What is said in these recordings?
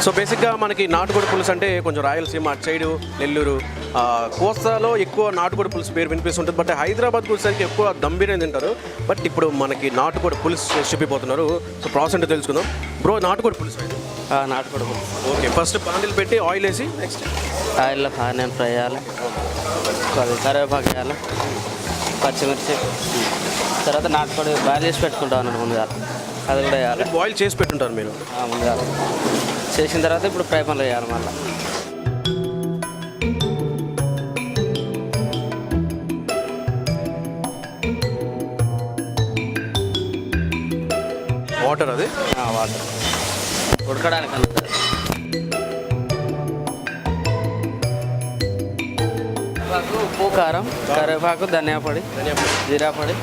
So బేసిక్గా మనకి నాటుకోడి పులుసు అంటే కొంచెం రాయలసీమ అటు సైడు నెల్లూరు కోస్తాలో ఎక్కువ నాటుకోడి పులుసు పేరు వినిపిస్తుంటుంది. బట్ హైదరాబాద్కి వచ్చేసరికి ఎక్కువ దమ్ బిర్యానీ తింటారు. బట్ ఇప్పుడు మనకి నాటుకోడి పులుసు చెప్పిపోతున్నారు. సో ప్రాసెస్ అంటే తెలుసుకుందాం. బ్రో, నాటుకోడి పులుసు అయితే నాటుకోడి పులుసు. ఓకే, ఫస్ట్ పాండిల్ పెట్టి ఆయిల్ వేసి నెక్స్ట్ ఆయిల్లో ఆనియన్ ఫ్రై చేయాలి, అది కరివేపాకు వేయాలి, పచ్చిమిర్చి, తర్వాత నాటుకోడి బాయిల్ చేసి పెట్టుకుంటాం అన్నట్టు ముందుగా, అది కూడా వేయాలి. బాయిల్ చేసి పెట్టుంటారు మీరు ముందుగా. చేసిన తర్వాత ఇప్పుడు ఫ్రై పనులు వేయాలి. మళ్ళీ వాటర్, అది వాటర్ ఉడకడానికి అన్నది. ఉప్పు, కారం, కరివేపాకు, ధనియా పొడి, జీరా పొడి,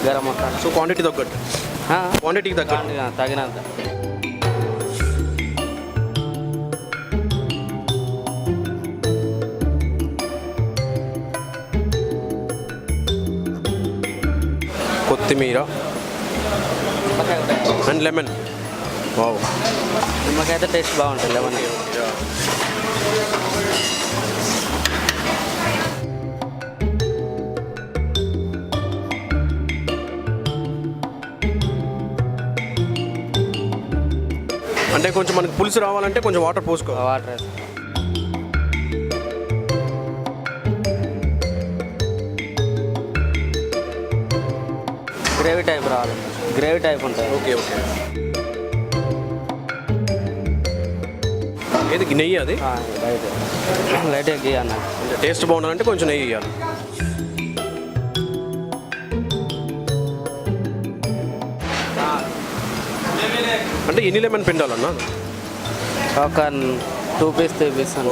గరం మసాలా. సో క్వాంటిటీ తగ్గట్టు, క్వాంటిటీకి తగ్గట్టు తగినంత. కొత్తిమీర అండ్ లెమన్. వావ్, నిమ్మకాయ టేస్ట్ బాగుంటుంది. లెమన్ అంటే కొంచెం మనకి పులుసు రావాలంటే కొంచెం వాటర్ పోసుకోవాలి. వాటర్ వేసి గ్రేవీ టైప్ రావాలి. గ్రేవీ టైప్ ఉంటుంది. Okay okay. ఏది నెయ్యి? అది లైట్గా గీ అన్న. టేస్ట్ బాగుండాలంటే కొంచెం నెయ్యి వేయాలి. అంటే ఎన్ని లెమన్ పిండాలన్నా? ఒక 2 పీస్ 3 పీస్ అన్న.